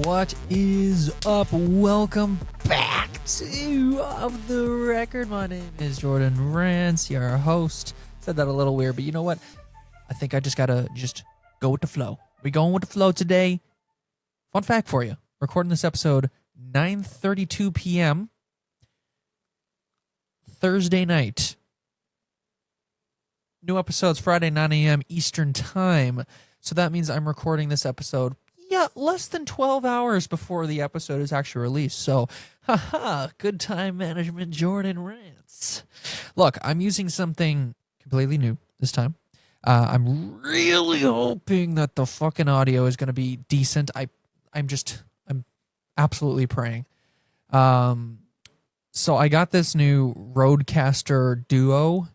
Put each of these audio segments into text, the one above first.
What is up? Welcome back to Off the Record. My name is Jordan Rance, your host. Said that a little weird, but you know what? I think I just gotta go with the flow. We going with the flow today. Fun fact for you. Recording this episode 9:32 p.m. Thursday night. New episodes Friday 9 a.m. Eastern Time. So that means I'm recording this episode less than 12 hours before the episode is actually released. So, good time management, Jordan Rance. Look, I'm using something completely new this time. I'm really hoping that the fucking audio is going to be decent. I'm absolutely praying. So I got this new Rodecaster Duo,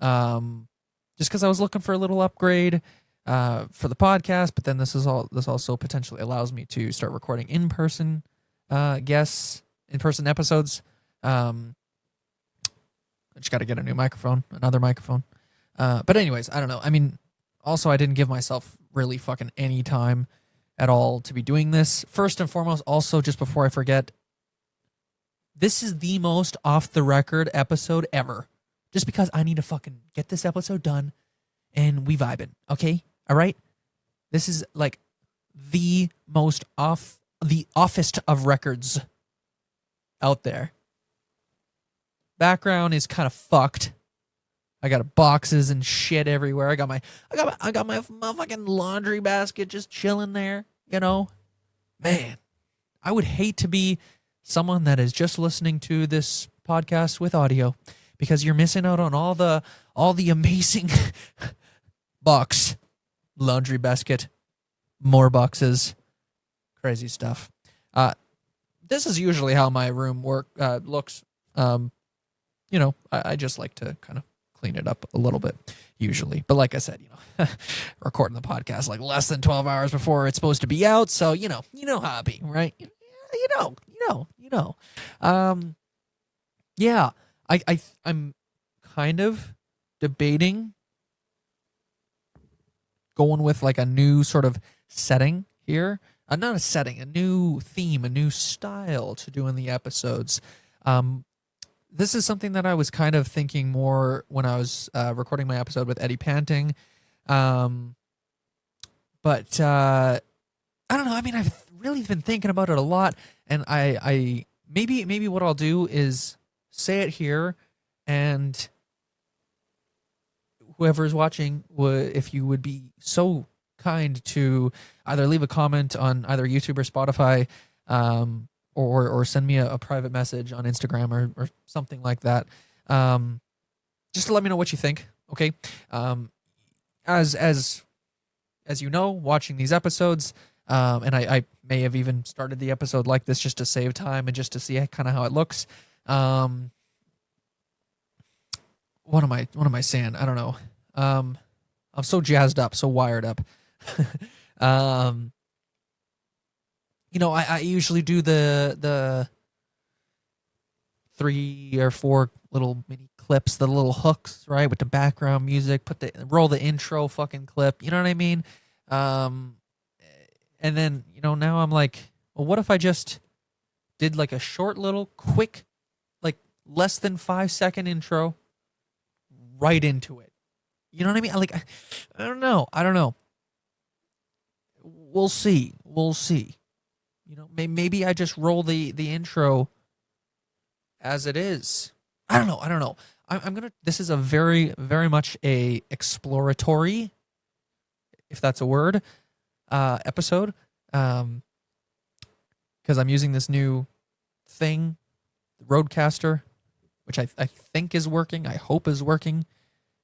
just because I was looking for a little upgrade for the podcast, but then this also potentially allows me to start recording in-person guests, in-person episodes. I just got to get a new microphone, another microphone. But anyways, I don't know. I mean, also I didn't give myself really fucking any time at all to be doing this. First and foremost, also just before I forget, this is the most off-the-record episode ever. Just because I need to fucking get this episode done and we vibing, okay? All right? This is like the most offest of records out there. Background is kind of fucked. I got boxes and shit everywhere. I got my fucking laundry basket just chilling there, you know? Man, I would hate to be someone that is just listening to this podcast with audio, because you're missing out on all the amazing box, laundry basket, more boxes, crazy stuff. This is usually how my room looks. You know, I just like to kind of clean it up a little bit usually. But like I said, you know, recording the podcast like less than 12 hours before it's supposed to be out. So, you know how it be, right? You know. Yeah. I'm kind of debating going with like a new sort of setting here. Not a setting, a new theme, a new style to doing the episodes. This is something that I was kind of thinking more when I was recording my episode with Eddie Panting. But I don't know. I mean, I've really been thinking about it a lot, and I maybe what I'll do is say it here, and whoever is watching, if you would be so kind to either leave a comment on either YouTube or Spotify, or send me a private message on Instagram or something like that, just to let me know what you think. Okay, as you know, watching these episodes, and I may have even started the episode like this just to save time and just to see kind of how it looks. What am I saying? I don't know. I'm so jazzed up, so wired up. You know, I usually do the 3 or 4 little mini clips, the little hooks, right, with the background music, roll the intro fucking clip, you know what I mean? And then, you know, now I'm like, well, what if I just did like a short little quick, like less than 5-second intro right into it? You know what I mean? Like, I don't know. We'll see. You know, maybe I just roll the intro as it is. I don't know. This is a very, very much a exploratory, if that's a word, episode. Because I'm using this new thing, the Rodecaster, which I think is working. I hope is working.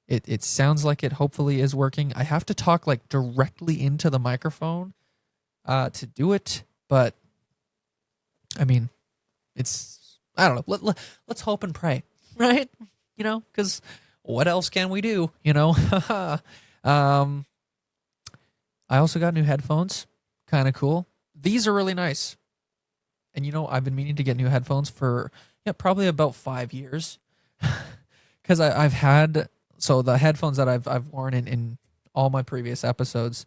It sounds like it hopefully is working. I have to talk like directly into the microphone to do it, but I mean, I don't know. Let's hope and pray, right? You know, because what else can we do? You know. I also got new headphones, kind of cool. These are really nice, and you know, I've been meaning to get new headphones for probably about 5 years, because I've had. So the headphones that I've worn in all my previous episodes,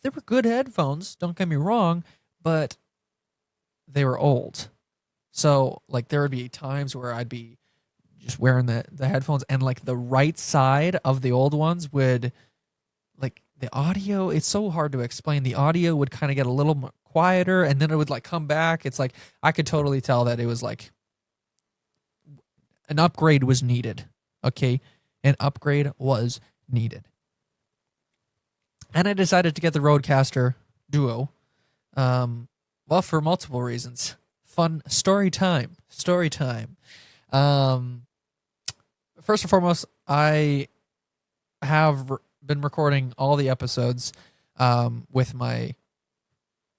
they were good headphones, don't get me wrong, but they were old. So like there would be times where I'd be just wearing the headphones, and like the right side of the old ones would, like, the audio, it's so hard to explain. The audio would kind of get a little more quieter, and then it would like come back. It's like I could totally tell that it was like an upgrade was needed. Okay, an upgrade was needed. And I decided to get the Rodecaster Duo. Well, for multiple reasons. Fun story time. Story time. First and foremost, I have been recording all the episodes with my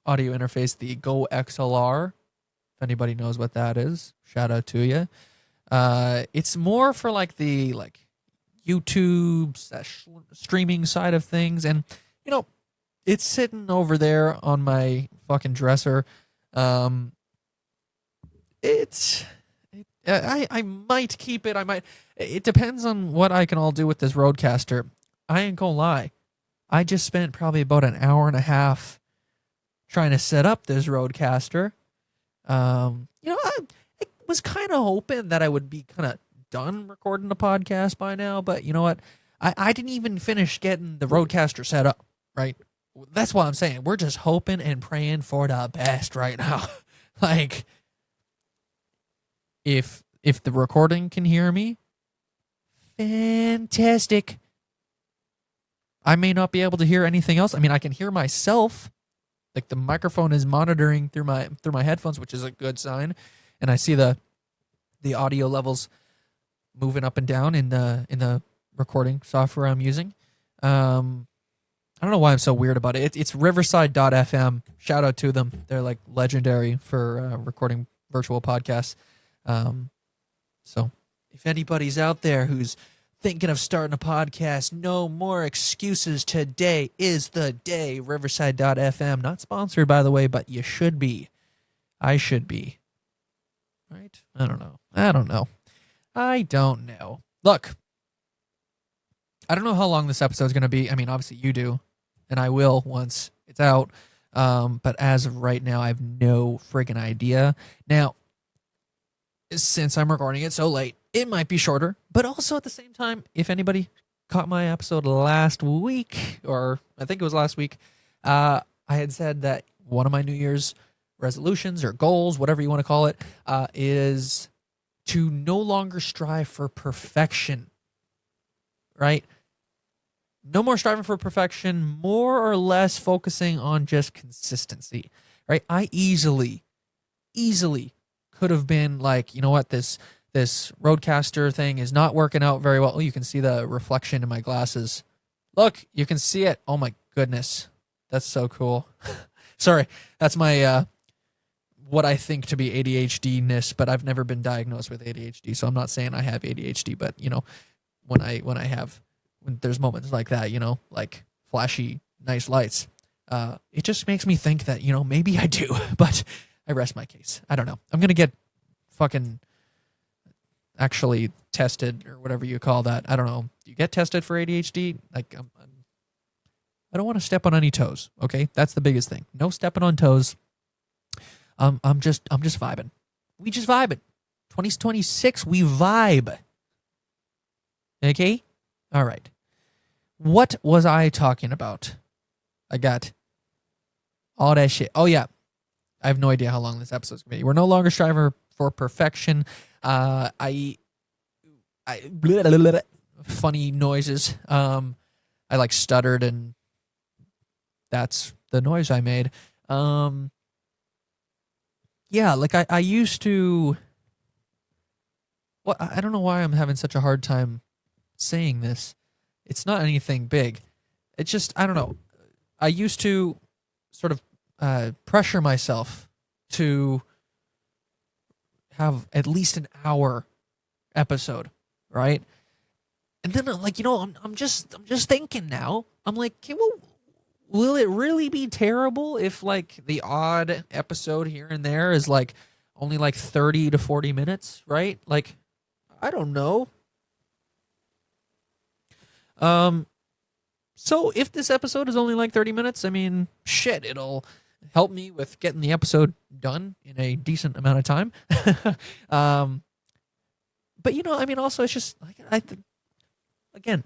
audio interface, the Go XLR. If anybody knows what that is, shout out to you. It's more for like the YouTube streaming side of things, and you know, it's sitting over there on my fucking dresser. I might keep it. I might. It depends on what I can all do with this Rodecaster. I ain't gonna lie. I just spent probably about an hour and a half trying to set up this Rodecaster. I was kind of hoping that I would be kind of done recording the podcast by now, but you know what? I didn't even finish getting the Rodecaster set up, right? That's what I'm saying. We're just hoping and praying for the best right now. Like, if the recording can hear me, fantastic. I may not be able to hear anything else. I mean, I can hear myself. Like the microphone is monitoring through my headphones, which is a good sign, and I see the audio levels moving up and down in the recording software I'm using. I don't know why I'm so weird about it. It's Riverside.fm. Shout out to them. They're like legendary for recording virtual podcasts. So if anybody's out there who's thinking of starting a podcast, no more excuses. Today is the day. Riverside.fm. Not sponsored, by the way, but you should be. I should be. Right? I don't know. Look, I don't know how long this episode is going to be. I mean, obviously you do, and I will once it's out. But as of right now, I have no friggin' idea. Now, since I'm recording it so late, it might be shorter, but also at the same time, if anybody caught my episode last week, or I think it was last week, I had said that one of my New Year's resolutions or goals, whatever you want to call it, is to no longer strive for perfection, right? No more striving for perfection, more or less focusing on just consistency, right? I easily could have been like, you know what, this Rodecaster thing is not working out very well. Oh, you can see the reflection in my glasses. Look, you can see it. Oh my goodness. That's so cool. Sorry, that's my what I think to be ADHD-ness, but I've never been diagnosed with ADHD, so I'm not saying I have ADHD, but you know, when there's moments like that, you know, like flashy, nice lights, it just makes me think that, you know, maybe I do, but I rest my case. I don't know. I'm going to get fucking actually tested or whatever you call that. I don't know. Do you get tested for ADHD? Like, I don't want to step on any toes. Okay. That's the biggest thing. No stepping on toes. I'm just vibing. We just vibing. 2026, we vibe. Okay? All right. What was I talking about? I got all that shit. Oh, yeah. I have no idea how long this episode's going to be. We're no longer striving for perfection. I blah, blah, blah, funny noises. I like stuttered, and that's the noise I made. Yeah, like I used to. Well, I don't know why I'm having such a hard time saying this. It's not anything big. It's just, I don't know. I used to sort of pressure myself to have at least an hour episode, right? And then, like, you know, I'm just thinking now. I'm like, okay, well, will it really be terrible if, like, the odd episode here and there is, like, only, like, 30 to 40 minutes, right? Like, I don't know. So if this episode is only like 30 minutes, I mean, shit, it'll help me with getting the episode done in a decent amount of time. um, but I mean, also it's just like again,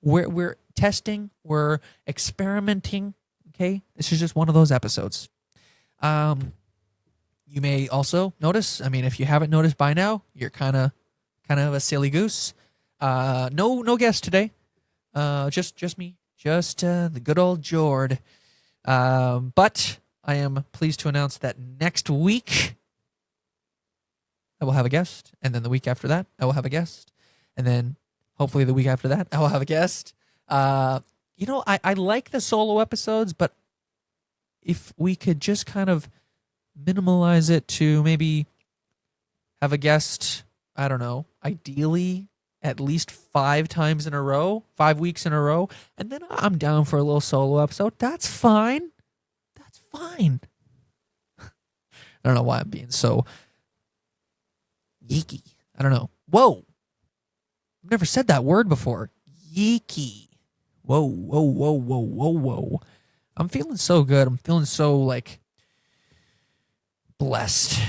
we're testing, we're experimenting. Okay, this is just one of those episodes. You may also notice. I mean, if you haven't noticed by now, you're kind of a silly goose. No guest today. Just me, just the good old Jord. But I am pleased to announce that next week I will have a guest, and then the week after that I will have a guest, and then hopefully the week after that I will have a guest. I like the solo episodes, but if we could just kind of minimalize it to maybe have a guest, I don't know, ideally at least 5 times in a row, 5 weeks in a row, and then I'm down for a little solo episode. That's fine. That's fine. I don't know why I'm being so yeeky. I don't know. Whoa. I've never said that word before. Yeeky. Whoa, whoa, whoa, whoa, whoa, whoa. I'm feeling so good. I'm feeling so, like, blessed.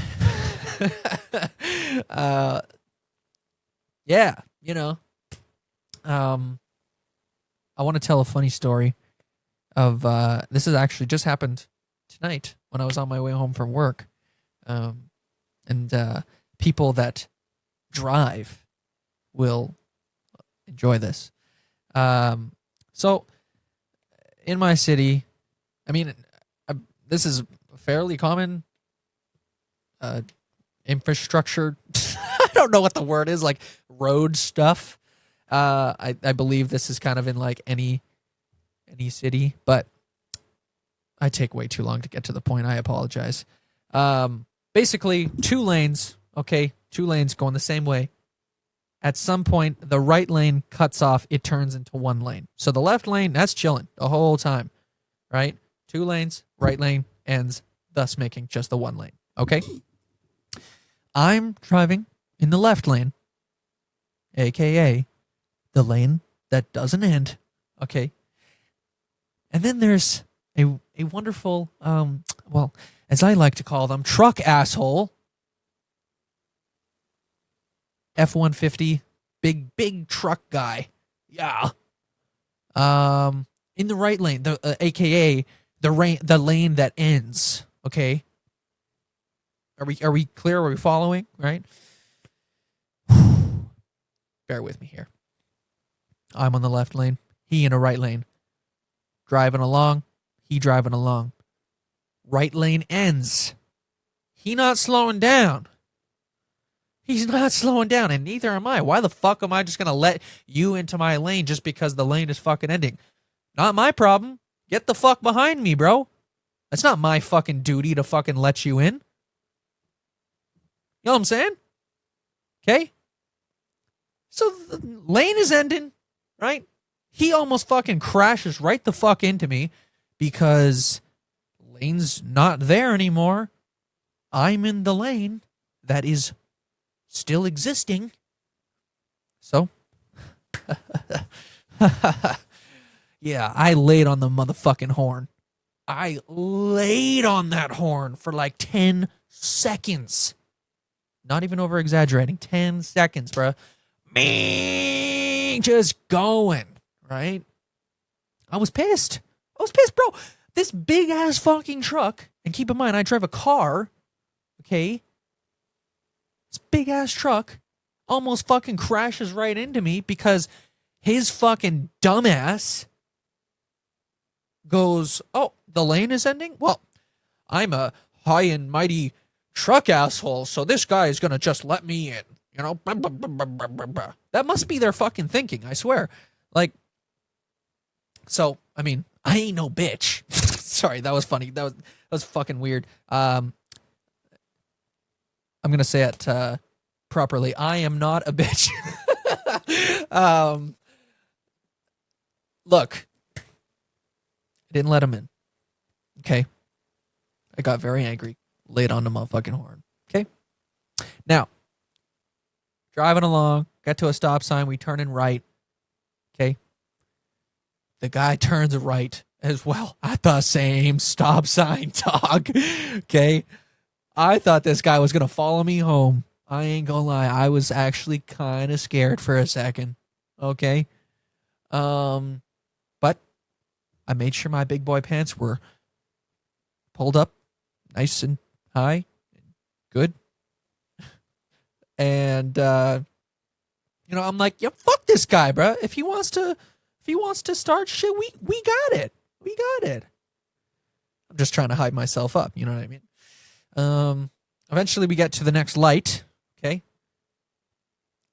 Yeah, I want to tell a funny story of, this has actually just happened tonight when I was on my way home from work. And people that drive will enjoy this. So in my city, I mean, this is fairly common infrastructure. I don't know what the word is, like road stuff. I believe this is kind of in like any city, but I take way too long to get to the point. I apologize. Basically, 2 lanes. Okay, 2 lanes going the same way. At some point, the right lane cuts off. It turns into 1 lane. So the left lane, that's chilling the whole time, right? 2 lanes, right lane ends, thus making just the 1 lane. Okay? I'm driving in the left lane, aka the lane that doesn't end. Okay. And then there's a wonderful, well, as I like to call them, truck asshole. F-150, big truck guy. Yeah. In the right lane, aka the lane that ends. Okay. Are we clear? Are we following? Right? Bear with me here. I'm on the left lane. He in a right lane. Driving along. He driving along. Right lane ends. He not slowing down. He's not slowing down, and neither am I. Why the fuck am I just going to let you into my lane just because the lane is fucking ending? Not my problem. Get the fuck behind me, bro. That's not my fucking duty to fucking let you in. You know what I'm saying? Okay? So the lane is ending, right? He almost fucking crashes right the fuck into me because lane's not there anymore. I'm in the lane that is still existing. So, yeah, I laid on the motherfucking horn. I laid on that horn for like 10 seconds. Not even over exaggerating. 10 seconds, bro. Me just going, right? I was pissed, bro. This big ass fucking truck, and keep in mind, I drive a car, okay? This big ass truck almost fucking crashes right into me because his fucking dumbass goes, oh, the lane is ending? Well, I'm a high and mighty truck asshole, so this guy is going to just let me in. You know? That must be their fucking thinking, I swear. Like, so, I mean, I ain't no bitch. Sorry, that was funny. That was fucking weird. I'm going to say it properly. I am not a bitch. Look, I didn't let him in. Okay? I got very angry. Laid on the motherfucking horn. Okay? Now, driving along, got to a stop sign, we turn in right. Okay? The guy turns right as well at the same stop sign, dog. Okay. I thought this guy was going to follow me home. I ain't going to lie. I was actually kind of scared for a second. Okay. But I made sure my big boy pants were pulled up nice and high. Good. And, I'm like, yeah, fuck this guy, bro. If he wants to start shit, we got it. We got it. I'm just trying to hype myself up. You know what I mean? Eventually we get to the next light. Okay.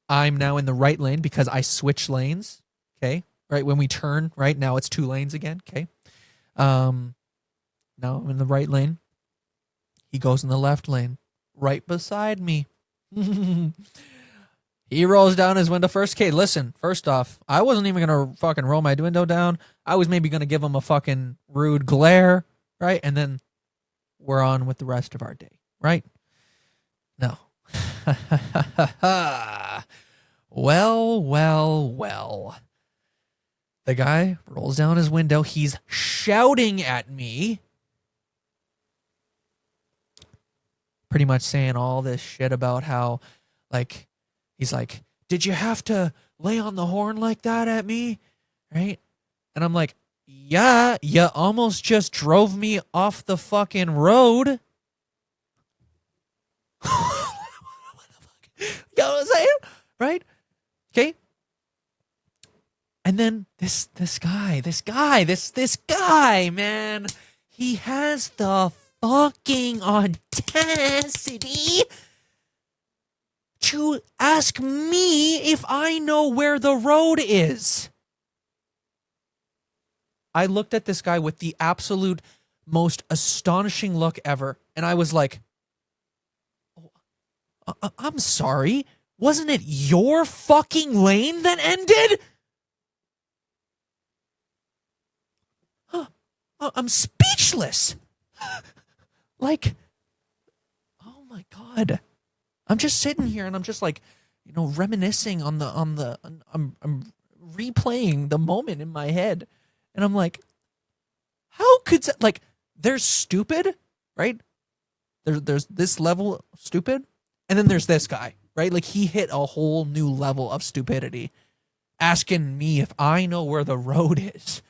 I'm now in the right lane because I switch lanes. Okay. Right. When we turn, right now it's 2 lanes again. Okay. Now I'm in the right lane. He goes in the left lane right beside me. He rolls down his window first. Okay, listen, first off, I wasn't even going to fucking roll my window down. I was maybe going to give him a fucking rude glare, right? And then we're on with the rest of our day, right? No. Well. The guy rolls down his window. He's shouting at me. Pretty much saying all this shit about how, like, he's like, did you have to lay on the horn like that at me? Right? And I'm like, yeah, you almost just drove me off the fucking road. What the fuck? You know what I'm saying? Right? Okay. And then this guy, man, he has the fucking audacity to ask me if I know where the road is. I looked at this guy with the absolute most astonishing look ever, and I was like, I'm sorry, wasn't it your fucking lane that ended? I'm speechless. Like, oh my God. I'm just sitting here and I'm just like, reminiscing I'm replaying the moment in my head. And I'm like, how could, like, they're stupid, right? There's this level stupid. And then there's this guy, right? Like, he hit a whole new level of stupidity, asking me if I know where the road is.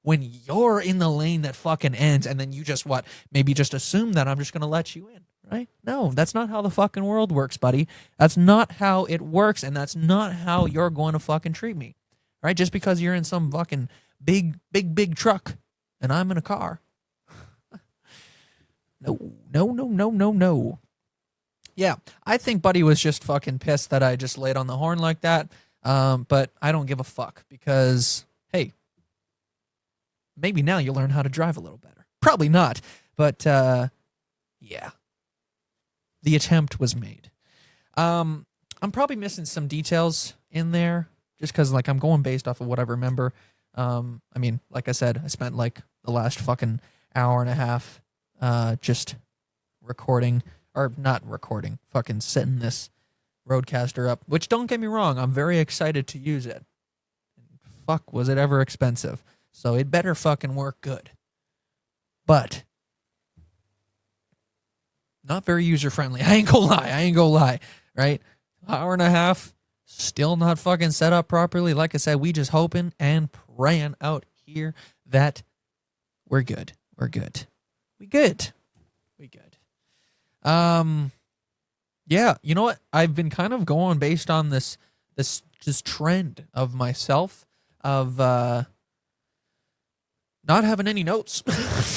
When you're in the lane that fucking ends, and then you just maybe just assume that I'm just going to let you in, right? No, that's not how the fucking world works, buddy. That's not how it works, and that's not how you're going to fucking treat me, right? Just because you're in some fucking big truck, and I'm in a car. No. Yeah, I think Buddy was just fucking pissed that I just laid on the horn like that, but I don't give a fuck because, hey, maybe now you'll learn how to drive a little better. Probably not, but yeah. The attempt was made. I'm probably missing some details in there just because, like, I'm going based off of what I remember. I mean, like I said, I spent, like, the last fucking hour and a half just recording, or not recording, fucking setting this Roadcaster up, which, don't get me wrong, I'm very excited to use it. Fuck, was it ever expensive? So it better fucking work good. But not very user-friendly. I ain't gonna lie, right? Hour and a half, still not fucking set up properly. Like I said, we just hoping and praying out here that we're good. We good. Yeah, you know what? I've been kind of going based on this trend of myself of not having any notes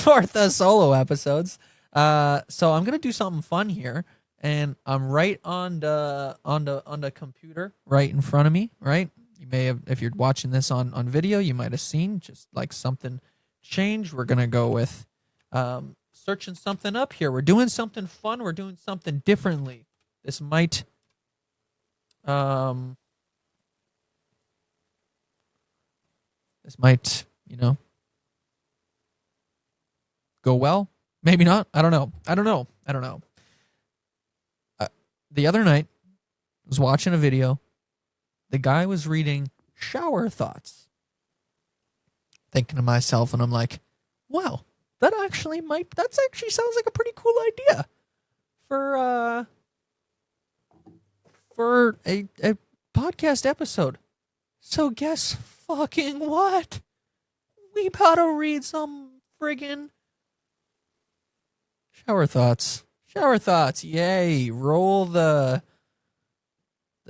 for the solo episodes. So I'm gonna do something fun here, and I'm right on the computer right in front of me. Right, you may have, if you're watching this on video, you might have seen just like something change. We're gonna go with searching something up here. We're doing something fun. We're doing something differently. This might go well. Maybe not. I don't know. The other night, I was watching a video. The guy was reading shower thoughts. thinking to myself, and I'm like, wow, that actually sounds like a pretty cool idea for a podcast episode. So guess fucking what? We about to read some friggin' shower thoughts. Shower thoughts. Yay. Roll the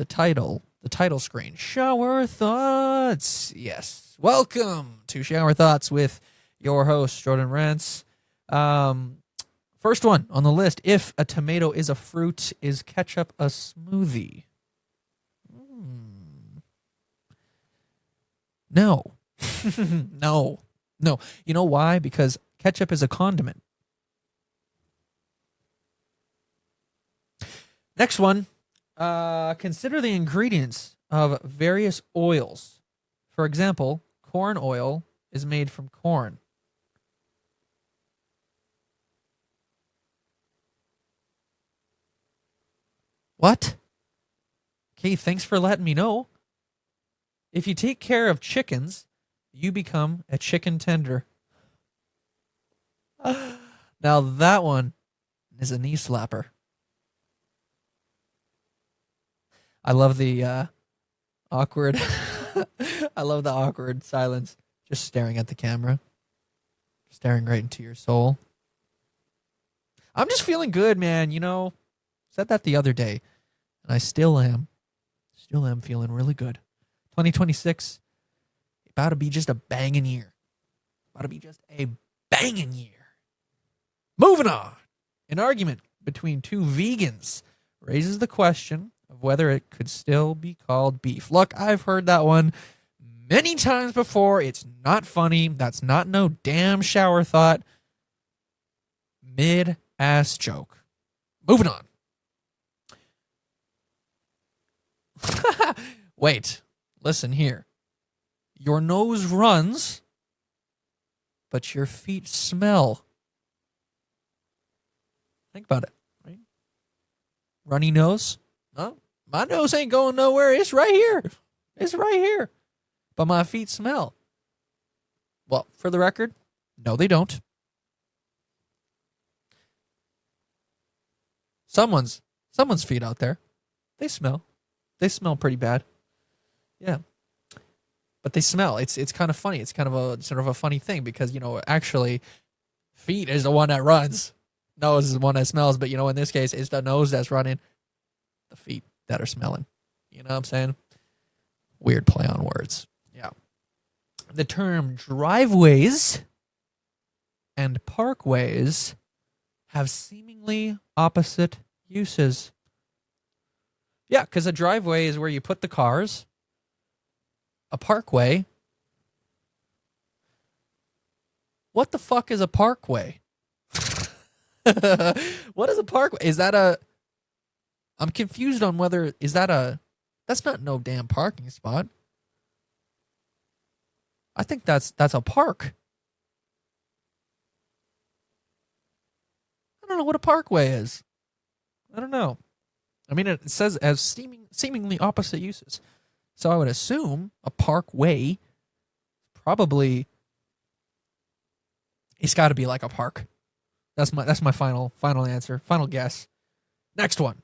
title screen. Shower thoughts. Yes. Welcome to Shower Thoughts with your host, Jordan Rance. First one on the list. If a tomato is a fruit, is ketchup a smoothie? No. No. No. You know why? Because ketchup is a condiment. Next one. Consider the ingredients of various oils. For example, corn oil is made from corn. What? Okay, thanks for letting me know. If you take care of chickens, you become a chicken tender. Now that one is a knee slapper. I love the awkward I love the awkward silence, just staring at the camera, staring right into your soul. I'm just feeling good, man. You know, said that the other day, and I still am feeling really good. 2026 about to be just a banging year. About to be just a banging year. Moving on. An argument between two vegans raises the question of whether it could still be called beef. Look, I've heard that one many times before. It's not funny. That's not no damn shower thought. Mid-ass joke. Moving on. Wait, listen here. Your nose runs, but your feet smell. Think about it, right? Runny nose. Oh, my nose ain't going nowhere. It's right here. It's right here. But my feet smell. Well, for the record, no, they don't. Someone's feet out there, they smell. They smell pretty bad. Yeah. But they smell. It's kind of funny. It's kind of a sort of a funny thing because, you know, actually feet is the one that runs. Nose is the one that smells, but you know, in this case, it's the nose that's running, the feet that are smelling. You know what I'm saying? Weird play on words. Yeah. The term driveways and parkways have seemingly opposite uses. Yeah, because a driveway is where you put the cars. A parkway. What the fuck is a parkway? What is a parkway? Is that a... I'm confused on whether... Is that a... That's not no damn parking spot. I think that's a park. I don't know what a parkway is. I don't know. I mean, it says as seemingly opposite uses. So I would assume a parkway probably... It's got to be like a park. That's my final answer. Final guess. Next one.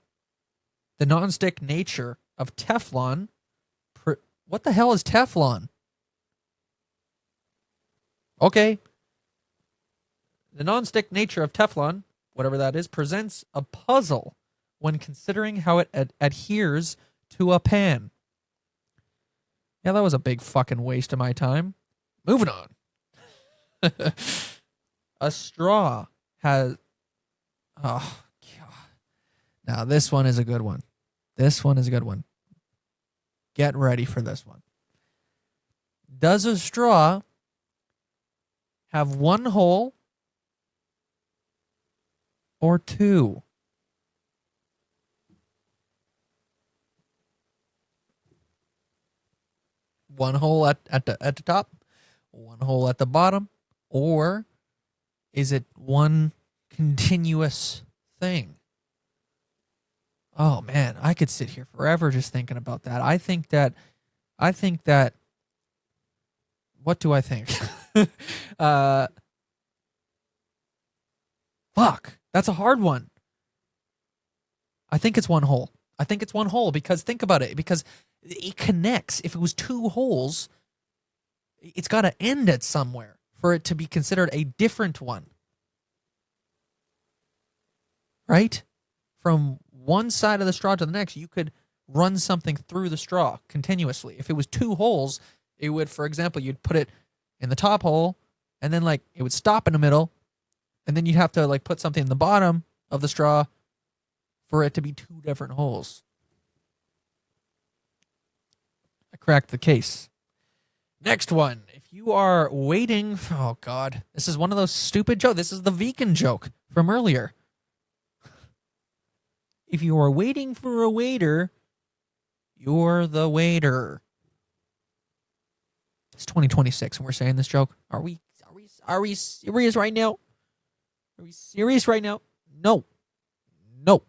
The nonstick nature of Teflon. What the hell is Teflon? Okay. The nonstick nature of Teflon, whatever that is, presents a puzzle when considering how it adheres to a pan. Yeah, that was a big fucking waste of my time. Moving on. A straw has... Oh, God. Now, this one is a good one. This one is a good one. Get ready for this one. Does a straw have one hole or two? One hole at the top, one hole at the bottom, or is it one continuous thing? Oh man, I could sit here forever just thinking about that. I think that what do I think? uh, fuck, that's a hard one. I think it's one hole. I think it's one hole because think about it. Because it connects. If it was two holes, it's got to end at somewhere for it to be considered a different one, right? From one side of the straw to the next, you could run something through the straw continuously. If it was two holes, it would, for example, you'd put it in the top hole, and then like it would stop in the middle, and then you'd have to like put something in the bottom of the straw for it to be two different holes. I cracked the case. Next one. If you are waiting, oh God, this is one of those stupid jokes. This is the vegan joke from earlier. If you are waiting for a waiter, you're the waiter. It's 2026 and we're saying this joke. Are we serious right now? Are we serious right now? No. No.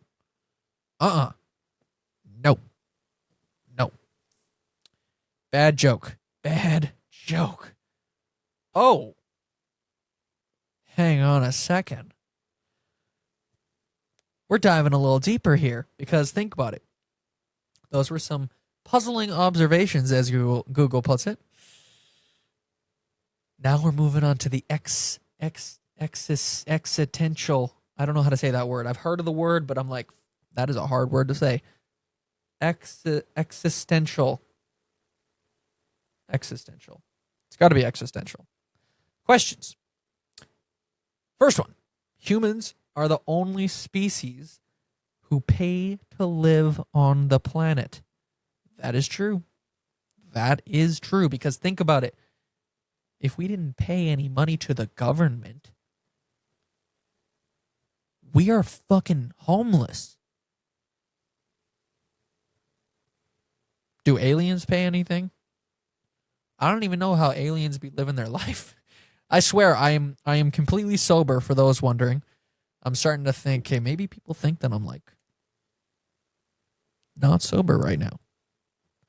No. No. Bad joke. Bad joke. Oh. Hang on a second. We're diving a little deeper here because think about it. Those were some puzzling observations, as Google puts it. Now we're moving on to the existential. I don't know how to say that word. I've heard of the word, but I'm like, that is a hard word to say. Existential. Existential. It's got to be existential. Questions. First one. Humans are the only species who pay to live on the planet. That is true. That is true because think about it. If we didn't pay any money to the government, we are fucking homeless. Do aliens pay anything? I don't even know how aliens be living their life. I swear I am completely sober for those wondering. I'm starting to think, hey, maybe people think that I'm like not sober right now.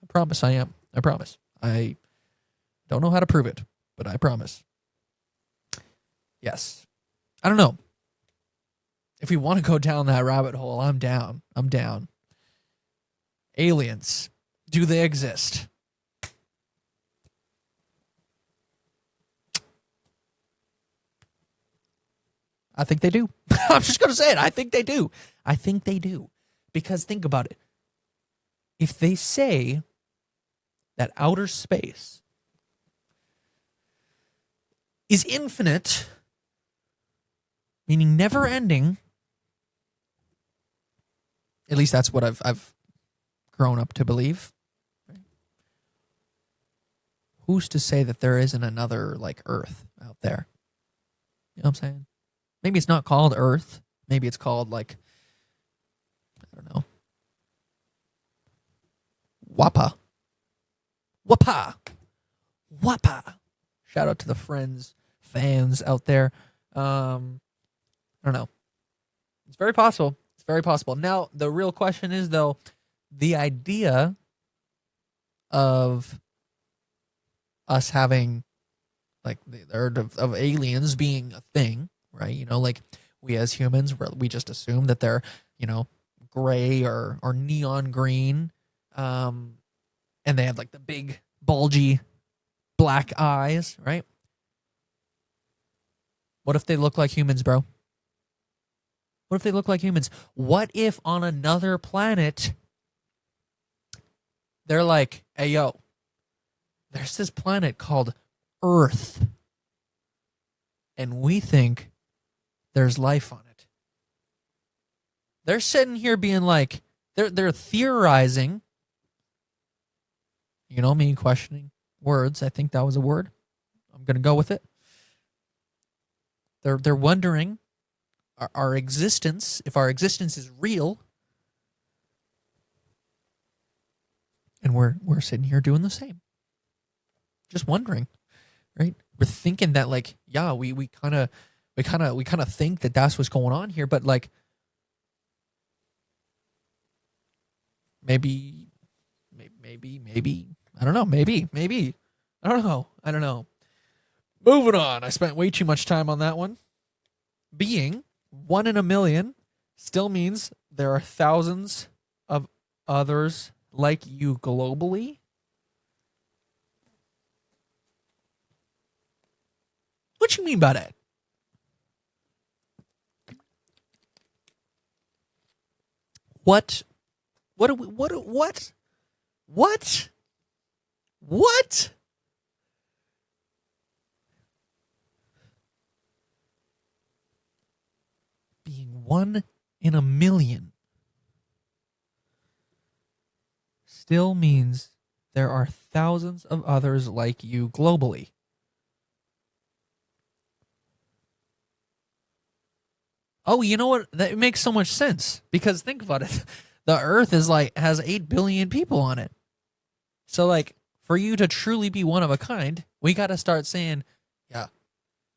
I promise I am. I promise. I don't know how to prove it, but I promise. Yes. I don't know. If we want to go down that rabbit hole, I'm down. I'm down. Aliens. Do they exist? I think they do. I'm just going to say it. I think they do. I think they do. Because think about it. If they say that outer space is infinite, meaning never ending, at least that's what I've grown up to believe. Who's to say that there isn't another like Earth out there? You know what I'm saying? Maybe it's not called Earth. Maybe it's called like, I don't know. Wappa. Wappa. Wappa. Shout out to the fans out there. I don't know. It's very possible. It's very possible. Now, the real question is, though, the idea of us having, like, of aliens being a thing, right? You know, like, we as humans, we just assume that they're, you know, gray or neon green. And they have, like, the big, bulgy black eyes, right? What if they look like humans, bro? What if they look like humans? What if on another planet, they're like, hey, yo, there's this planet called Earth, and we think there's life on it. They're sitting here being like, they're theorizing. You know me questioning words. I think that was a word. I'm going to go with it. They're wondering our existence, if our existence is real, and we're sitting here doing the same. Just wondering, right? We're thinking that like, yeah, we kind of think that that's what's going on here, but like maybe I don't know, maybe I don't know. Moving on. I spent way too much time on that one. Being 1 in a million still means there are thousands of others like you globally. What you mean by that? What? What? What? What? What? Being 1 in a million still means there are thousands of others like you globally. Oh, you know what? That makes so much sense because think about it. The Earth is like has 8 billion people on it. So like for you to truly be one of a kind, we got to start saying, yeah,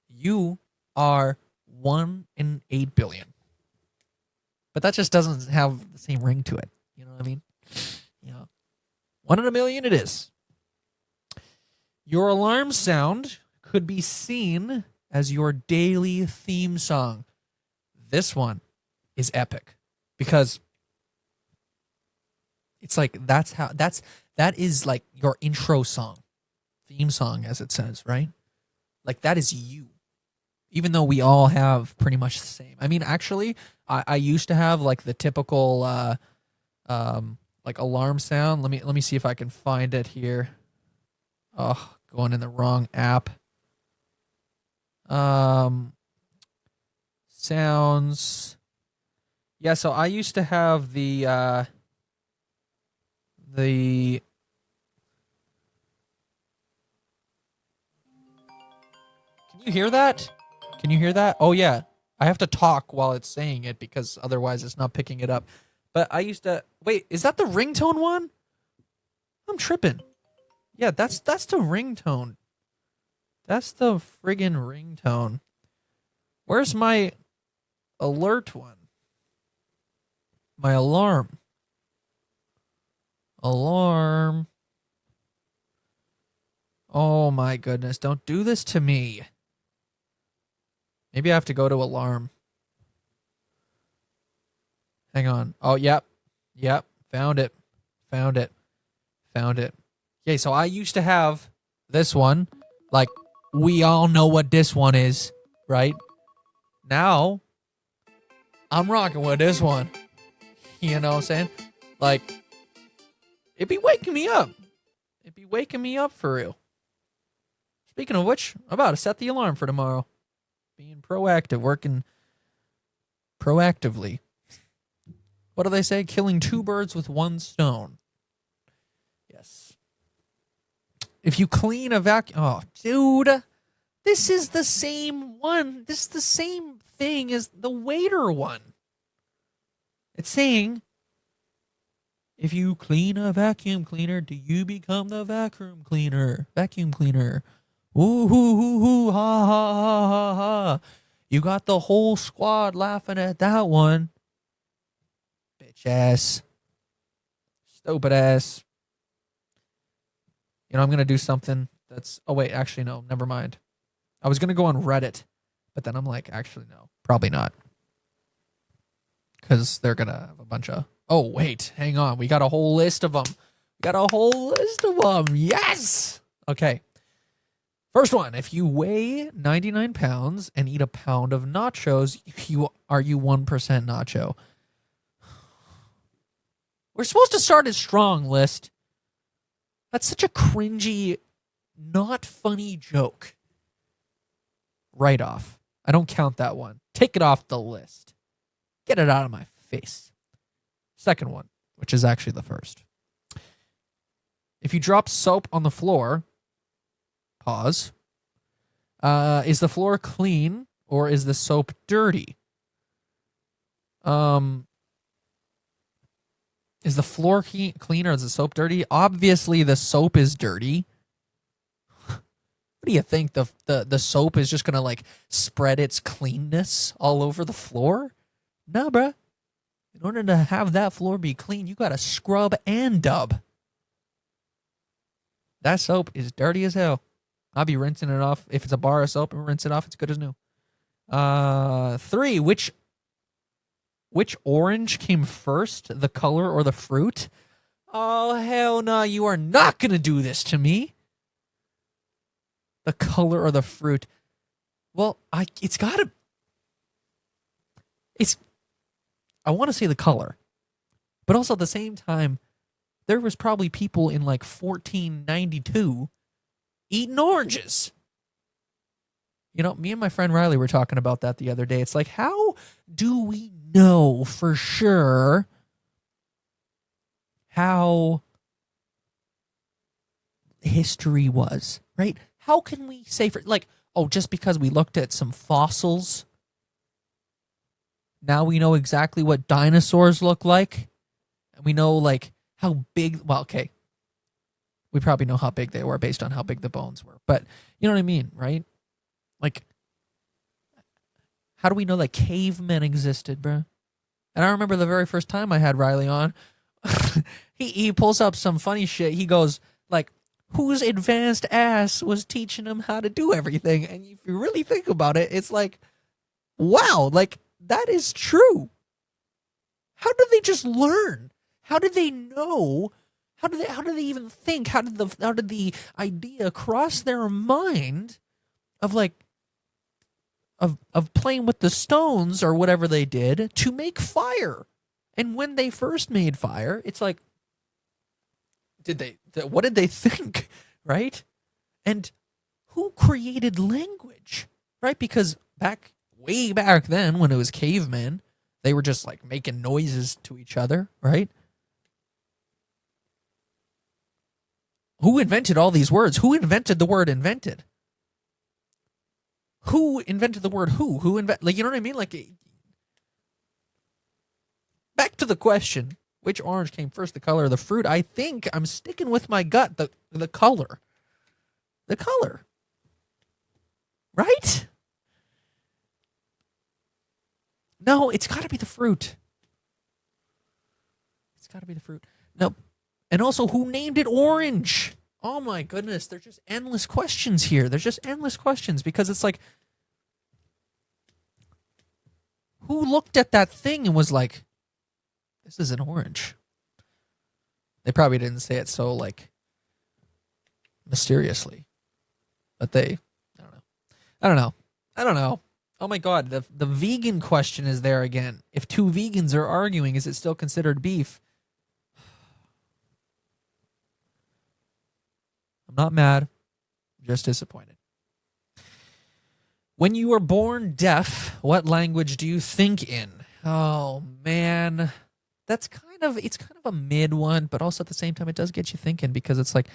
you are 1 in 8 billion. But that just doesn't have the same ring to it. You know what I mean? Yeah. 1 in a million it is. Your alarm sound could be seen as your daily theme song. This one is epic because it's like that is like your intro song, theme song as it says, right? Like that is you. Even though we all have pretty much the same. I mean, actually, I used to have like the typical like alarm sound. Let me see if I can find it here. Oh, going in the wrong app. Sounds. Yeah, so I used to have the Can you hear that? Can you hear that? Oh yeah. I have to talk while it's saying it because otherwise it's not picking it up. But I used to wait, is that the ringtone one? I'm tripping. Yeah, that's the ringtone. That's the friggin' ringtone. Where's my alert one? My alarm. Alarm. Oh my goodness, don't do this to me. Maybe I have to go to alarm. Hang on. Oh, yep. Yep. Found it. Found it. Found it. Okay, so I used to have this one. Like, we all know what this one is, right? Now, I'm rocking with this one. You know what I'm saying? Like, it'd be waking me up. It'd be waking me up for real. Speaking of which, I'm about to set the alarm for tomorrow. Being proactive, working proactively. What do they say? Killing 2 birds with 1 stone. Yes. If you clean a vacuum... Oh, dude. This is the same one. This is the same thing as the waiter one. It's saying, if you clean a vacuum cleaner, do you become the vacuum cleaner? Vacuum cleaner. Ooh, hoo, hoo, hoo, ha, ha, ha, ha, ha. You got the whole squad laughing at that one. Bitch ass. Stupid ass. You know, I'm going to do something that's... Oh, wait, actually, no. Never mind. I was going to go on Reddit, but then I'm like, actually, no. Probably not. Because they're going to have a bunch of... Oh, wait. Hang on. We got a whole list of them. We got a whole list of them. Yes! Okay. First one. If you weigh 99 pounds and eat a pound of nachos, are you 1% nacho? We're supposed to start as strong, list. That's such a cringy, not funny joke. Right off. I don't count that one. Take it off the list. Get it out of my face. Second one, which is actually the first. If you drop soap on the floor, pause. Is the floor clean or is the soap dirty? Is the floor clean or is the soap dirty? Obviously, the soap is dirty. What do you think? The soap is just gonna like spread its cleanness all over the floor? Nah, bruh. In order to have that floor be clean, you gotta scrub and dub. That soap is dirty as hell. I'll be rinsing it off. If it's a bar of soap and rinse it off, it's good as new. 3, which orange came first, the color or the fruit? Oh, hell no, you are not going to do this to me. The color or the fruit? Well, I want to say the color. But also at the same time, there was probably people in like 1492 eating oranges. You know, me and my friend Riley were talking about that the other day. It's like, how do we know for sure how history was, right? How can we say for, like, oh, just because we looked at some fossils, now we know exactly what dinosaurs look like? And we know, like, how big, well, okay, we probably know how big they were based on how big the bones were. But you know what I mean, right? Like, how do we know that cavemen existed, bro? And I remember the very first time I had Riley on, he pulls up some funny shit. He goes, like, whose advanced ass was teaching him how to do everything? And if you really think about it, it's like, wow, like, that is true. How did they just learn? How did they know? How did they even think? How did the idea cross their mind of, like, of playing with the stones or whatever they did to make fire? And when they first made fire, it's like, what did they think, right? And who created language, right? Because way back then, when it was cavemen, they were just like making noises to each other, right? Who invented all these words? Who invented the word invented? Who invented the word who? Like, you know what I mean? Like, back to the question, which orange came first, the color or the fruit? I think I'm sticking with my gut, the color. The color. Right? No, it's got to be the fruit. It's got to be the fruit. No. And also, who named it orange? Oh my goodness, there's just endless questions here. There's just endless questions because it's like, who looked at that thing and was like, this is an orange? They probably didn't say it so, like, mysteriously. But I don't know. Oh my god, the vegan question is there again. If two vegans are arguing, is it still considered beef? I'm not mad. I'm just disappointed. When you were born deaf, what language do you think in? Oh man. It's kind of a mid one, but also at the same time it does get you thinking because it's like,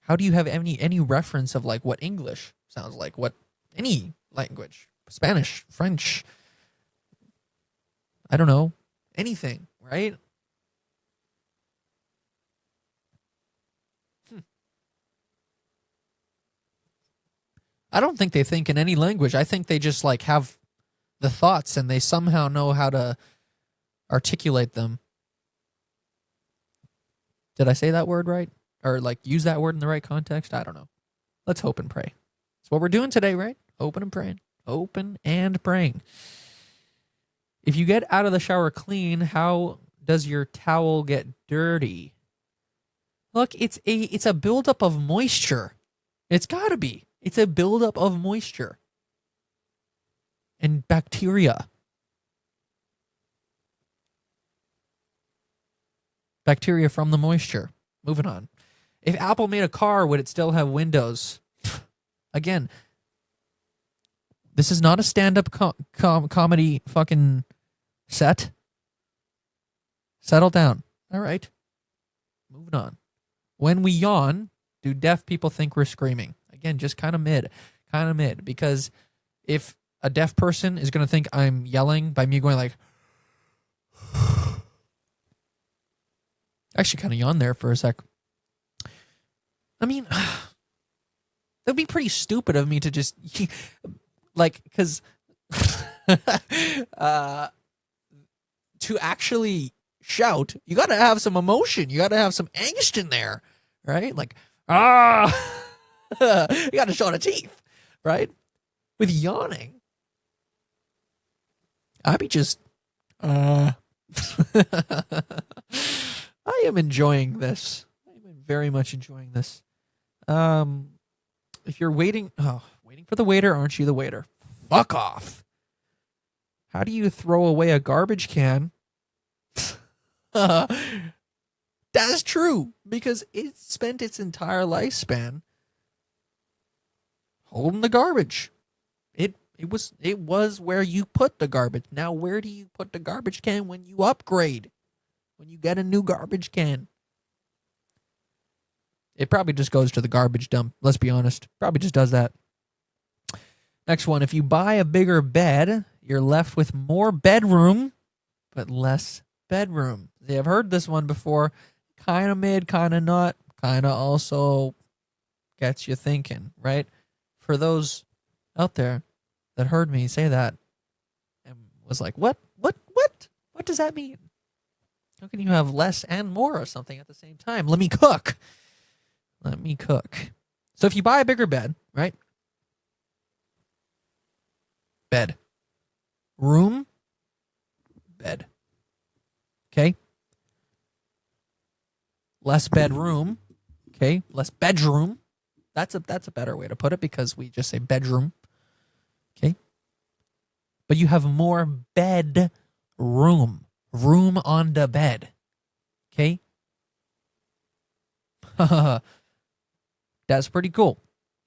how do you have any reference of like what English sounds like, what any language, Spanish, French, I don't know, anything, right? I don't think they think in any language. I think they just like have the thoughts and they somehow know how to articulate them. Did I say that word right? Or like use that word in the right context? I don't know. Let's hope and pray. That's what we're doing today, right? Hoping and praying. Open and praying. If you get out of the shower clean, how does your towel get dirty? Look, it's a buildup of moisture. It's got to be. It's a buildup of moisture and bacteria. Bacteria from the moisture. Moving on. If Apple made a car, would it still have windows? Again, this is not a stand-up comedy fucking set. Settle down. All right. Moving on. When we yawn, do deaf people think we're screaming? Again, just kind of mid. Because if a deaf person is going to think I'm yelling by me going like, I actually kind of yawned there for a sec. I mean, that'd be pretty stupid of me to just, like, because to actually shout, you got to have some emotion. You got to have some angst in there, right? Like, Ah, you got to show the teeth, right? With yawning, I'd be just, I am enjoying this. I'm very much enjoying this. If you're waiting for the waiter, aren't you the waiter? Fuck off. How do you throw away a garbage can? That's true, because it spent its entire lifespan holding the garbage. It was where you put the garbage. Now where do you put the garbage can when you upgrade? When you get a new garbage can? It probably just goes to the garbage dump, let's be honest. Probably just does that. Next one, if you buy a bigger bed, you're left with more bedroom, but less bedroom. See, I've heard this one before. Kind of mid, kind of not. Kind of also gets you thinking, right? For those out there that heard me say that and was like, what does that mean? How can you have less and more of something at the same time? Let me cook. So if you buy a bigger bed, right? Bed. Room. Bed. Okay? Less bedroom. Okay? Less bedroom. That's a better way to put it, because we just say bedroom. Okay? But you have more bed room. Room on the bed. Okay? That's pretty cool.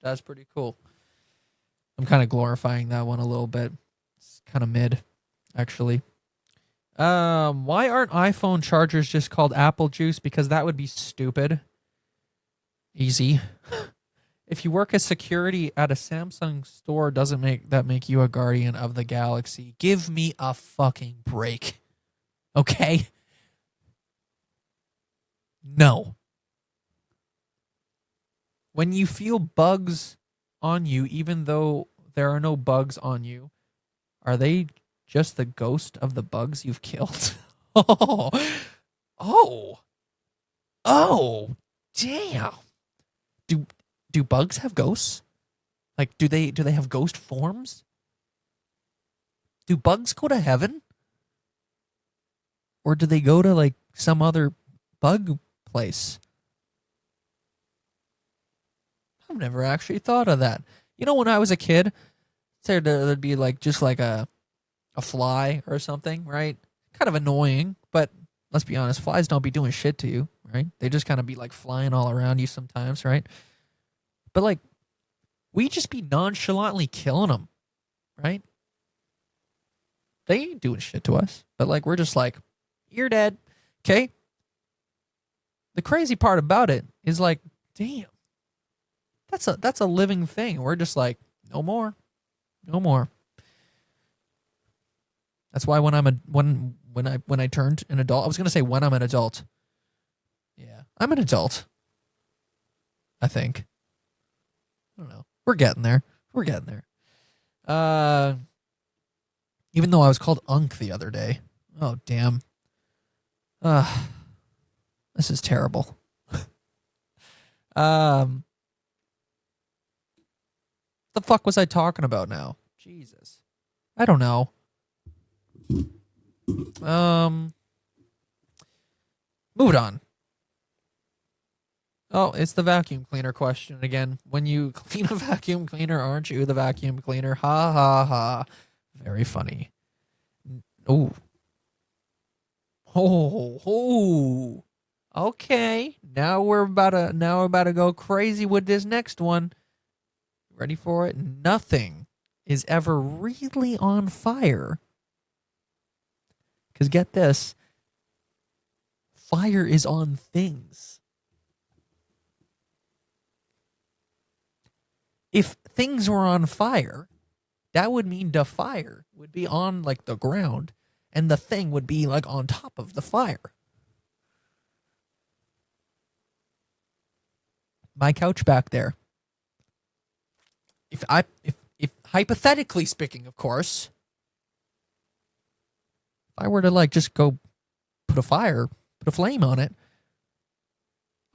I'm kind of glorifying that one a little bit. It's kind of mid, actually. Why aren't iPhone chargers just called apple juice? Because that would be stupid. Easy. If you work as security at a Samsung store, doesn't make you a guardian of the galaxy. Give me a fucking break. Okay? No. When you feel bugs on you, even though there are no bugs on you, are they just the ghost of the bugs you've killed? Oh, damn. Do bugs have ghosts? Like, do they have ghost forms? Do bugs go to heaven? Or do they go to, like, some other bug place? I've never actually thought of that. You know, when I was a kid, there'd be like just like a fly or something, right? Kind of annoying, but let's be honest, flies don't be doing shit to you, right? They just kind of be like flying all around you sometimes, right? But like, we just be nonchalantly killing them, right? They ain't doing shit to us, but like, we're just like, you're dead, okay? The crazy part about it is like, damn, that's a living thing. We're just like, no more. That's why when I turned an adult, I was gonna say when I'm an adult. Yeah, I'm an adult. I think. I don't know. We're getting there. Even though I was called Unk the other day. Oh damn. This is terrible. The fuck was I talking about now? Jesus. I don't know. Moving on. Oh, it's the vacuum cleaner question again. When you clean a vacuum cleaner, aren't you the vacuum cleaner? Ha ha ha. Very funny. Oh. Oh. Okay. Now we're about to go crazy with this next one. Ready for it? Nothing is ever really on fire. Because get this. Fire is on things. If things were on fire, that would mean the fire would be on like the ground and the thing would be like on top of the fire. My couch back there. If hypothetically speaking, of course, if I were to like just go put a flame on it,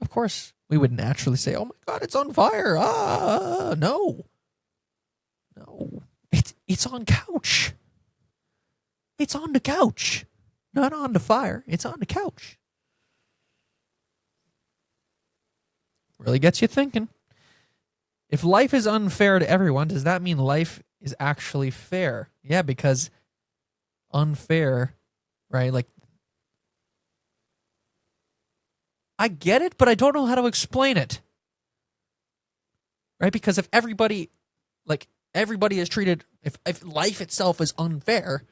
of course We would naturally say, "Oh my God, it's on fire!" No, no, it's on couch. It's on the couch, not on the fire. It's on the couch. Really gets you thinking. If life is unfair to everyone, does that mean life is actually fair? Yeah, because unfair, right? Like, I get it, but I don't know how to explain it. Right? Because if everybody is treated, if life itself is unfair,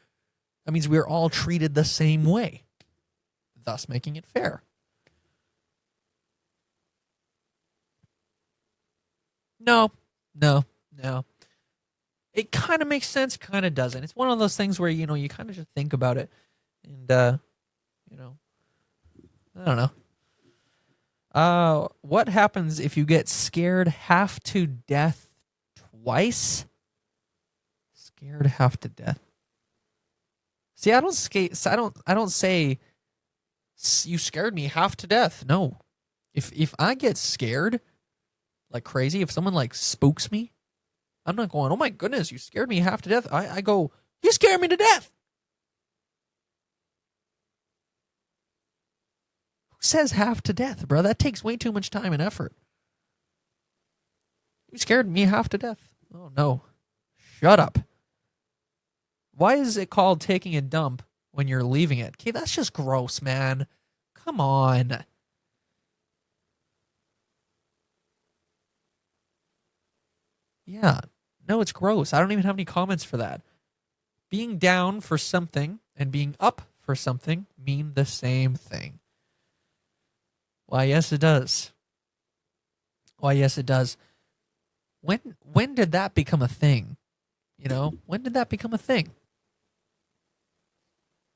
that means we're all treated the same way, thus making it fair. No, no, no. It kind of makes sense, kind of doesn't. It's one of those things where, you kind of just think about it and, I don't know. What happens if you get scared half to death twice? Scared half to death. See, I don't say you scared me half to death. No. If I get scared like crazy, if someone like spooks me, I'm not going, "Oh my goodness, you scared me half to death." I go, "You scared me to death." Who says half to death, bro? That takes way too much time and effort. You scared me half to death. Oh no. Shut up. Why is it called taking a dump when you're leaving it? Okay, that's just gross, man. Come on. Yeah. No, it's gross. I don't even have any comments for that. Being down for something and being up for something mean the same thing. Why, yes, it does. Why, yes, it does. When did that become a thing? When did that become a thing?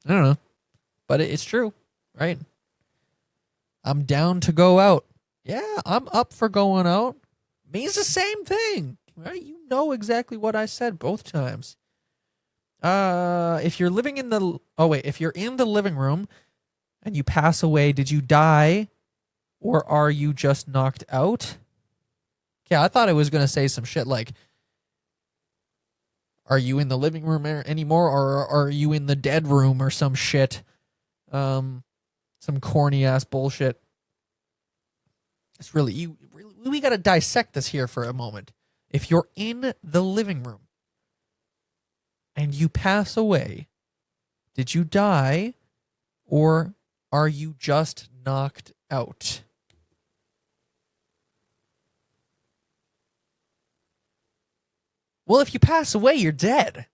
I don't know. But it's true, right? I'm down to go out. Yeah, I'm up for going out. Means the same thing, right? You know exactly what I said both times. If you're if you're in the living room and you pass away, did you die or are you just knocked out? Yeah, I thought it was going to say some shit like, are you in the living room anymore, or are you in the dead room or some shit? Some corny ass bullshit. It's really, we got to dissect this here for a moment. If you're in the living room and you pass away, did you die or are you just knocked out? Well, if you pass away, you're dead.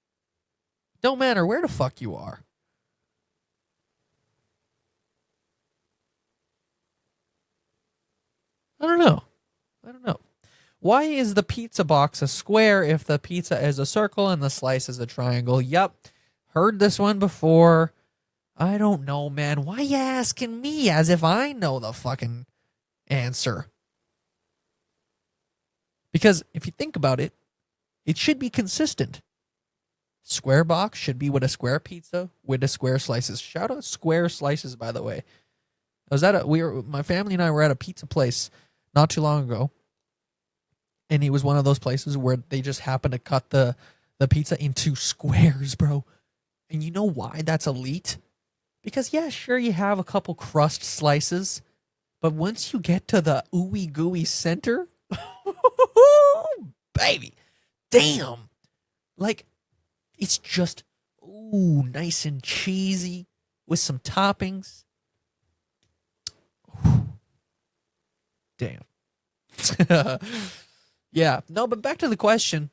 Don't matter where the fuck you are. I don't know. Why is the pizza box a square if the pizza is a circle and the slice is a triangle? Yup. Heard this one before. I don't know, man. Why you asking me as if I know the fucking answer? Because if you think about it, it should be consistent. Square box should be with a square pizza with the square slices. Shout out square slices, by the way. I was at my family and I were at a pizza place not too long ago, and it was one of those places where they just happened to cut the pizza into squares, bro. And you know why that's elite? Because yeah, sure, you have a couple crust slices, but once you get to the ooey gooey center, baby, damn, like it's just nice and cheesy with some toppings. Damn. Yeah. No, but back to the question.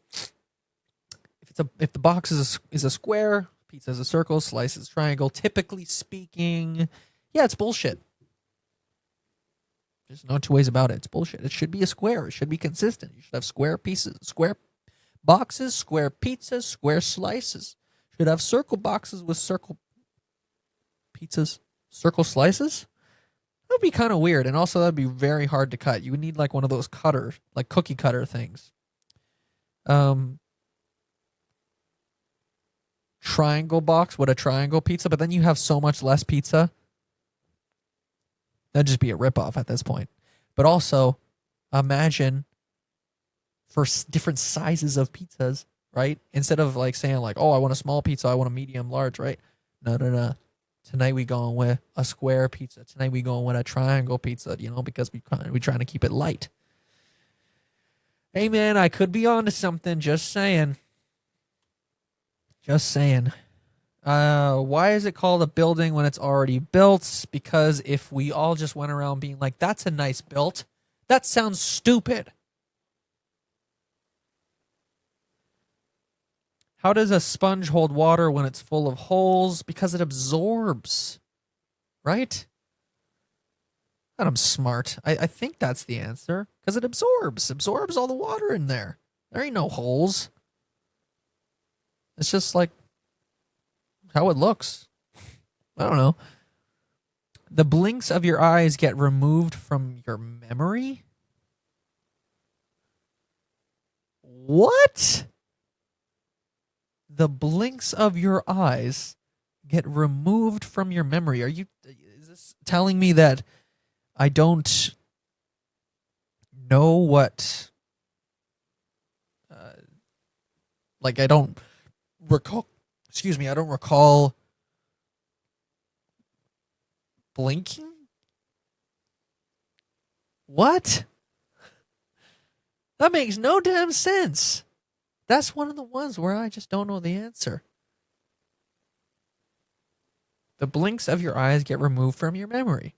If the box is a square, pizza is a circle, slice is a triangle, typically speaking, yeah, it's bullshit. There's no two ways about it. It's bullshit. It should be a square. It should be consistent. You should have square pieces, square boxes, square pizzas, square slices. Should have circle boxes with circle pizzas, circle slices. That would be kind of weird, and also that'd be very hard to cut. You would need like one of those cutters, like cookie cutter things. Triangle box with a triangle pizza, but then you have so much less pizza. That'd just be a ripoff at this point. But also, imagine for different sizes of pizzas, right? Instead of like saying like, oh, I want a small pizza, I want a medium large, right? No, no, no. Tonight we going with a square pizza. Tonight we going with a triangle pizza, because we trying to keep it light. Hey man, I could be onto something. Just saying. Just saying. Why is it called a building when it's already built? Because if we all just went around being like, that's a nice built, that sounds stupid. How does a sponge hold water when it's full of holes? Because it absorbs, right? And I'm smart. I think that's the answer. Because it absorbs all the water in there. There ain't no holes. It's just like how it looks. I don't know. The blinks of your eyes get removed from your memory? What? The blinks of your eyes get removed from your memory. Is this telling me that I don't know what, like I don't recall, I don't recall blinking? What? That makes no damn sense. That's one of the ones where I just don't know the answer. The blinks of your eyes get removed from your memory.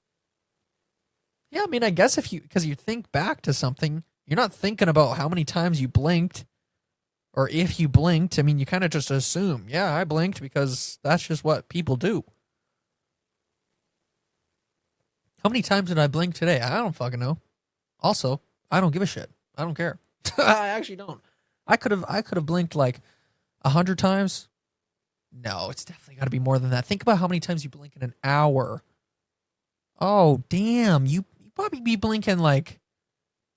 Yeah, I mean, I guess because you think back to something, you're not thinking about how many times you blinked or if you blinked. I mean, you kind of just assume, yeah, I blinked because that's just what people do. How many times did I blink today? I don't fucking know. Also, I don't give a shit. I don't care. I actually don't. I could have blinked like 100 times. No, it's definitely got to be more than that. Think about how many times you blink in an hour. Oh, damn. You probably be blinking like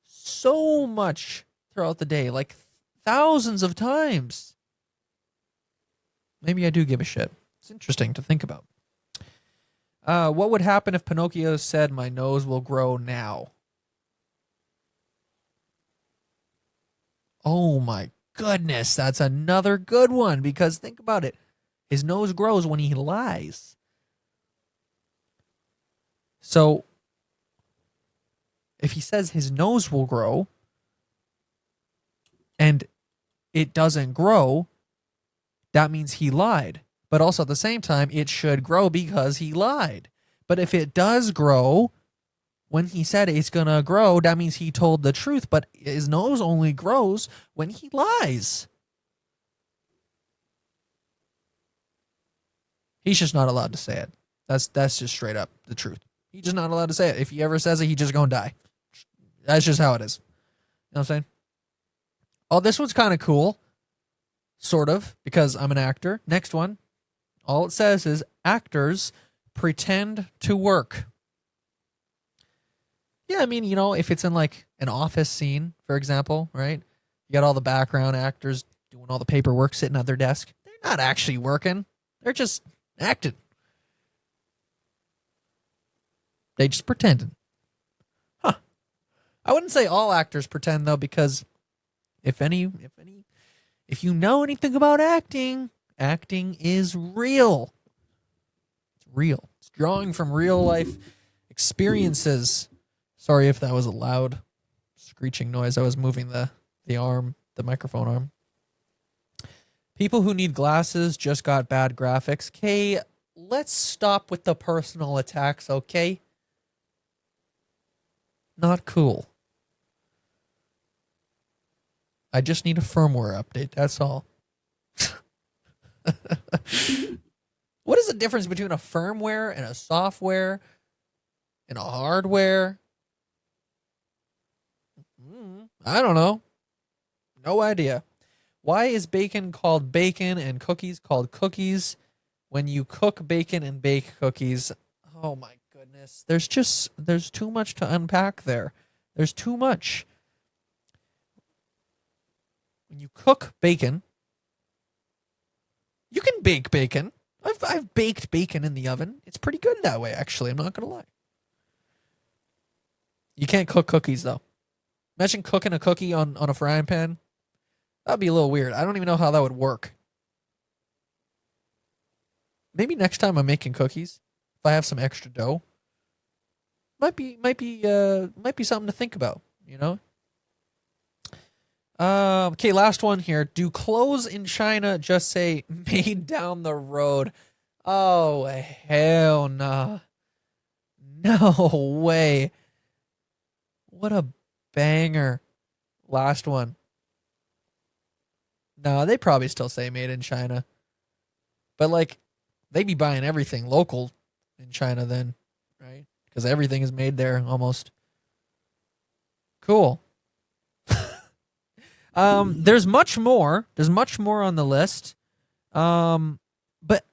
so much throughout the day, like thousands of times. Maybe I do give a shit. It's interesting to think about. What would happen if Pinocchio said, my nose will grow now? Oh my goodness, that's another good one because think about it. His nose grows when he lies. So if he says his nose will grow and it doesn't grow, that means he lied. But also at the same time, it should grow because he lied. But if it does grow, when he said it's going to grow, that means he told the truth. But his nose only grows when he lies. He's just not allowed to say it. That's just straight up the truth. He's just not allowed to say it. If he ever says it, he's just going to die. That's just how it is. You know what I'm saying? Oh, this one's kind of cool. Sort of, because I'm an actor. Next one. All it says is actors pretend to work. Yeah, I mean, if it's in like an office scene, for example, right? You got all the background actors doing all the paperwork, sitting at their desk. They're not actually working. They're just acting. They just pretending. Huh. I wouldn't say all actors pretend though, because if you know anything about acting, acting is real. It's real. It's drawing from real life experiences. Sorry if that was a loud screeching noise. I was moving the microphone arm. People who need glasses just got bad graphics. Okay, let's stop with the personal attacks, okay? Not cool. I just need a firmware update, that's all. What is the difference between a firmware and a software and a hardware? I don't know. No idea. Why is bacon called bacon and cookies called cookies? When you cook bacon and bake cookies, oh my goodness. There's too much to unpack there. There's too much. When you cook bacon, you can bake bacon. I've baked bacon in the oven. It's pretty good that way, actually. I'm not going to lie. You can't cook cookies though. Imagine cooking a cookie on a frying pan. That'd be a little weird. I don't even know how that would work. Maybe next time I'm making cookies, if I have some extra dough, might be something to think about. You know. Okay, last one here. Do clothes in China just say made down the road? Oh, hell nah. No way. What a banger. Last one. No, they probably still say made in China. But like they be buying everything local in China then, right? Because everything is made there almost. Cool. There's much more. There's much more on the list. But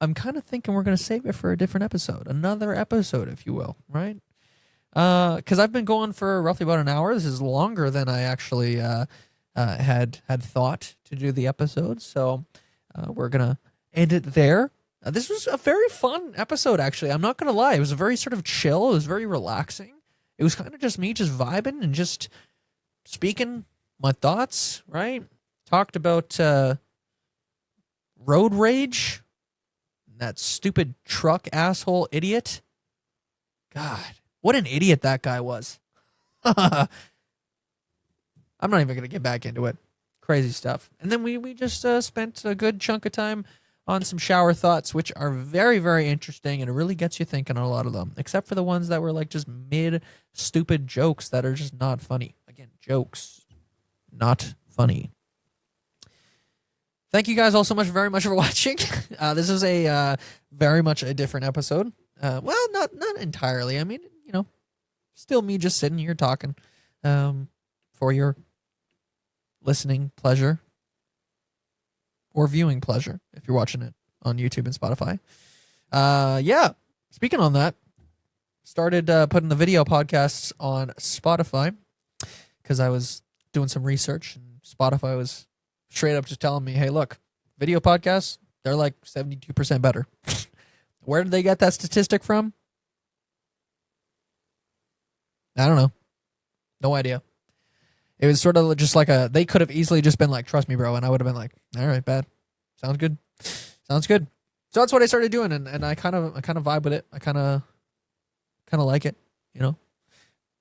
I'm kind of thinking we're gonna save it for a different episode, another episode, if you will, right? Because I've been going for roughly about an hour. This is longer than I actually had thought to do the episode. So we're gonna end it there. This was a very fun episode, actually. I'm not gonna lie. It was a very sort of chill. It was very relaxing. It was kind of just me, just vibing and just speaking my thoughts. Right? Talked about road rage. That stupid truck asshole idiot. God, what an idiot that guy was. I'm not even going to get back into it. Crazy stuff. And then we just spent a good chunk of time on some shower thoughts, which are very, very interesting, and it really gets you thinking on a lot of them, except for the ones that were like just mid stupid jokes that are just not funny. Again, jokes, not funny. Thank you guys all so much, very much for watching. This is a very much a different episode. Well, not entirely. I mean, you know, still me just sitting here talking for your listening pleasure or viewing pleasure if you're watching it on YouTube and Spotify. Yeah, speaking on that, started putting the video podcasts on Spotify because I was doing some research and Spotify was straight up just telling me, hey, look, video podcasts, they're like 72% better. Where did they get that statistic from? I don't know. No idea. It was sort of just like they could have easily just been like, trust me, bro. And I would have been like, all right, bad. Sounds good. Sounds good. So that's what I started doing. And I kind of vibe with it. I kind of like it, you know,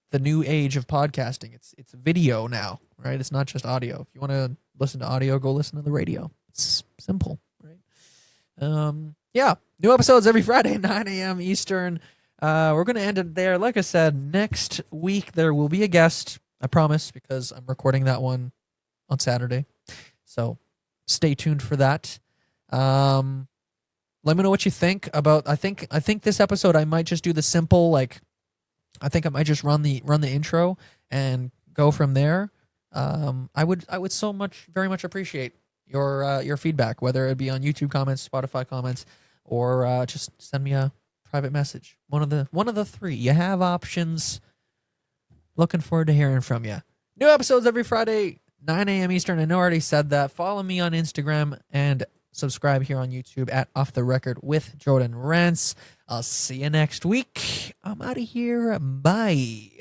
the new age of podcasting. It's video now, right? It's not just audio. If you want to listen to audio, go listen to the radio. It's simple, right? Yeah, new episodes every Friday, 9 a.m. Eastern. We're going to end it there. Like I said, next week there will be a guest, I promise, because I'm recording that one on Saturday. So stay tuned for that. Let me know what you think about. I think this episode I might just do the simple, like, I think I might just run the intro and go from there. I would very much appreciate your feedback, whether it be on YouTube comments, Spotify comments, or just send me a private message. One of the three. You have options. Looking forward to hearing from you. New episodes every Friday, 9 a.m. Eastern. I know I already said that. Follow me on Instagram and subscribe here on YouTube at Off the Record with Jordan Rance. I'll see you next week. I'm out of here. Bye.